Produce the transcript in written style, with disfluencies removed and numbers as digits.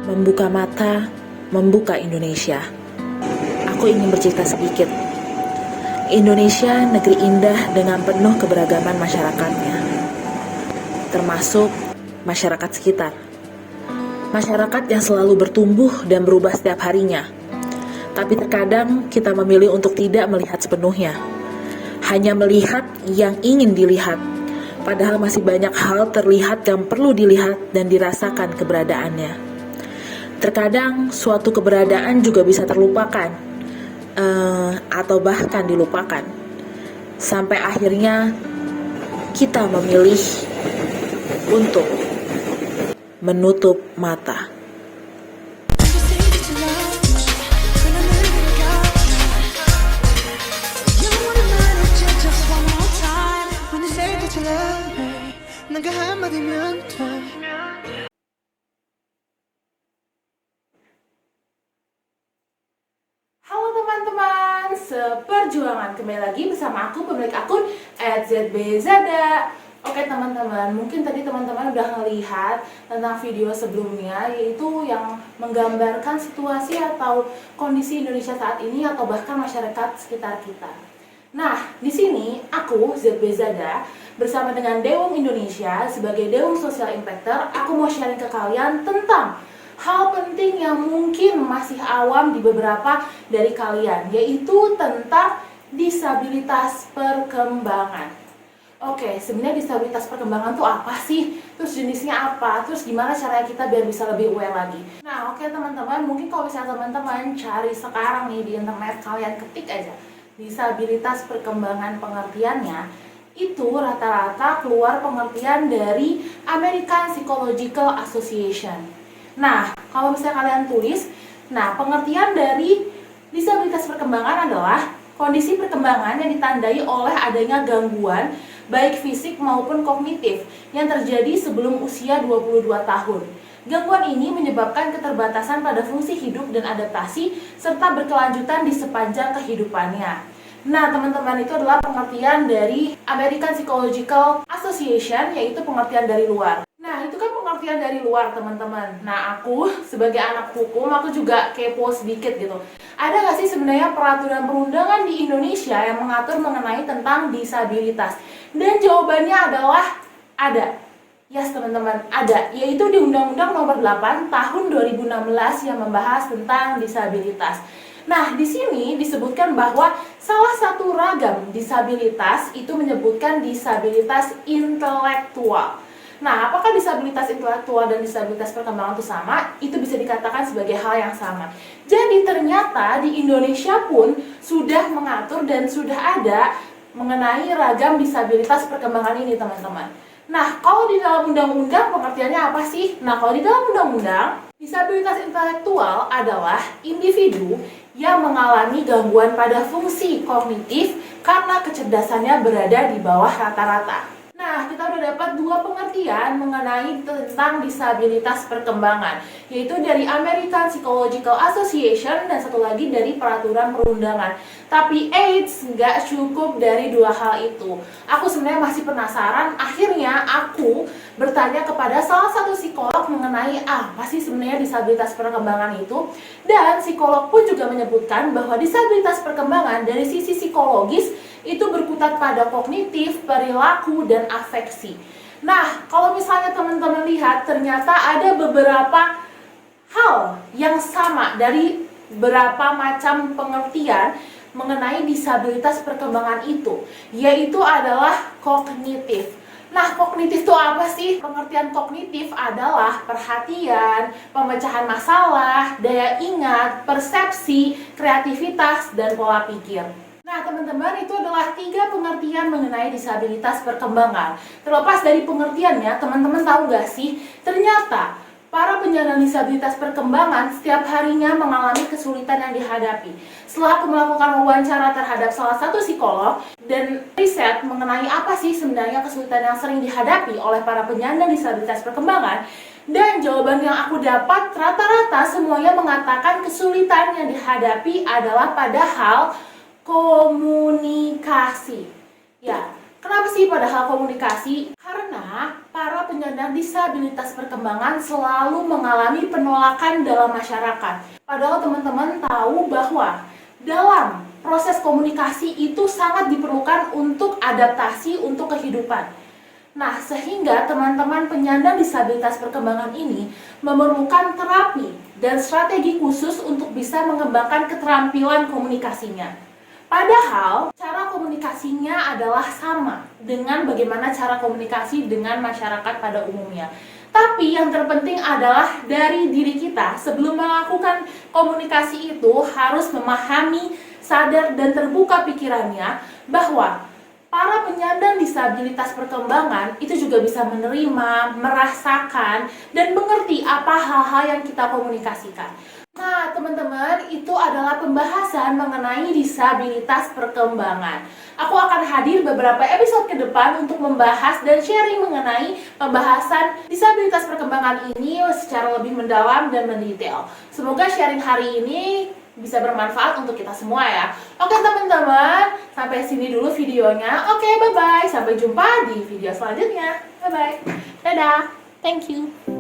Membuka mata, membuka Indonesia. Aku ingin bercerita sedikit. Indonesia negeri indah dengan penuh keberagaman masyarakatnya, termasuk masyarakat sekitar. Masyarakat yang selalu bertumbuh dan berubah setiap harinya. Tapi terkadang kita memilih untuk tidak melihat sepenuhnya. Hanya melihat yang ingin dilihat. Padahal masih banyak hal terlihat yang perlu dilihat dan dirasakan keberadaannya. Terkadang suatu keberadaan juga bisa terlupakan atau bahkan dilupakan. Sampai akhirnya kita memilih untuk menutup mata. Halo teman-teman, seperjuangan kembali lagi bersama aku pemilik akun @zbzada. Oke teman-teman, mungkin tadi teman-teman udah ngelihat tentang video sebelumnya, yaitu yang menggambarkan situasi atau kondisi Indonesia saat ini atau bahkan masyarakat sekitar kita. Nah, di sini aku ZBZada bersama dengan Dewung Indonesia sebagai Dewung Social Impactor, aku mau sharing ke kalian tentang hal penting yang mungkin masih awam di beberapa dari kalian, yaitu tentang disabilitas perkembangan. Oke, sebenarnya disabilitas perkembangan tuh apa sih? Terus jenisnya apa? Terus gimana caranya kita biar bisa lebih aware lagi? Nah, oke teman-teman, mungkin kalau misalnya teman-teman cari sekarang nih di internet, kalian ketik aja disabilitas perkembangan pengertiannya, itu rata-rata keluar pengertian dari American Psychological Association. Nah, kalau misalnya kalian tulis, pengertian dari disabilitas perkembangan adalah kondisi perkembangan yang ditandai oleh adanya gangguan baik fisik maupun kognitif yang terjadi sebelum usia 22 tahun. Gangguan ini menyebabkan keterbatasan pada fungsi hidup dan adaptasi serta berkelanjutan di sepanjang kehidupannya. Nah, teman-teman, itu adalah pengertian dari American Psychological Association, yaitu pengertian dari luar. Nah, itu kan pengertian dari luar, teman-teman. Nah, aku sebagai anak hukum, aku juga kepo sedikit gitu. Ada nggak sih sebenarnya peraturan perundangan di Indonesia yang mengatur mengenai tentang disabilitas? Dan jawabannya adalah ada. Yes, teman-teman, ada. Yaitu di Undang-Undang Nomor 8 Tahun 2016 yang membahas tentang disabilitas. Nah, di sini disebutkan bahwa salah satu ragam disabilitas itu menyebutkan disabilitas intelektual. Nah, apakah disabilitas intelektual dan disabilitas perkembangan itu sama? Itu bisa dikatakan sebagai hal yang sama. Jadi ternyata di Indonesia pun sudah mengatur dan sudah ada mengenai ragam disabilitas perkembangan ini, teman-teman. Nah, kalau di dalam undang-undang pengertiannya apa sih? Nah, kalau di dalam undang-undang, disabilitas intelektual adalah individu yang mengalami gangguan pada fungsi kognitif karena kecerdasannya berada di bawah rata-rata. Nah, kita udah dapat dua pengertian mengenai tentang disabilitas perkembangan, yaitu dari American Psychological Association dan satu lagi dari peraturan perundangan. Tapi nggak cukup dari dua hal itu. Aku sebenarnya masih penasaran, akhirnya aku bertanya kepada salah satu psikolog mengenai apa sih sebenarnya disabilitas perkembangan itu. Dan psikolog pun juga menyebutkan bahwa disabilitas perkembangan dari sisi psikologis itu berkutat pada kognitif, perilaku, dan afeksi. Nah, kalau misalnya teman-teman lihat, ternyata ada beberapa hal yang sama dari beberapa macam pengertian mengenai disabilitas perkembangan itu, yaitu adalah kognitif. Nah, kognitif itu apa sih? Pengertian kognitif adalah perhatian, pemecahan masalah, daya ingat, persepsi, kreativitas, dan pola pikir. Nah, teman-teman, itu adalah 3 pengertian mengenai disabilitas perkembangan. Terlepas dari pengertiannya, teman-teman tahu gak sih? Ternyata para penyandang disabilitas perkembangan setiap harinya mengalami kesulitan yang dihadapi. Setelah aku melakukan wawancara terhadap salah satu psikolog dan riset mengenai apa sih sebenarnya kesulitan yang sering dihadapi oleh para penyandang disabilitas perkembangan, dan jawaban yang aku dapat rata-rata semuanya mengatakan kesulitan yang dihadapi adalah pada hal komunikasi. Ya, kenapa sih padahal komunikasi? Karena umumnya, para penyandang disabilitas perkembangan selalu mengalami penolakan dalam masyarakat. Padahal teman-teman tahu bahwa dalam proses komunikasi itu sangat diperlukan untuk adaptasi untuk kehidupan. Nah, sehingga teman-teman penyandang disabilitas perkembangan ini memerlukan terapi dan strategi khusus untuk bisa mengembangkan keterampilan komunikasinya. Padahal, cara komunikasinya adalah sama dengan bagaimana cara komunikasi dengan masyarakat pada umumnya. Tapi yang terpenting adalah dari diri kita sebelum melakukan komunikasi itu harus memahami, sadar, dan terbuka pikirannya bahwa para penyandang disabilitas perkembangan itu juga bisa menerima, merasakan, dan mengerti apa hal-hal yang kita komunikasikan. Nah, teman-teman, itu adalah pembahasan mengenai disabilitas perkembangan. Aku akan hadir beberapa episode ke depan untuk membahas dan sharing mengenai pembahasan disabilitas perkembangan ini secara lebih mendalam dan mendetail. Semoga sharing hari ini bisa bermanfaat untuk kita semua ya. Oke teman-teman, sampai sini dulu videonya. Oke, bye-bye. Sampai jumpa di video selanjutnya. Bye-bye. Dadah. Thank you.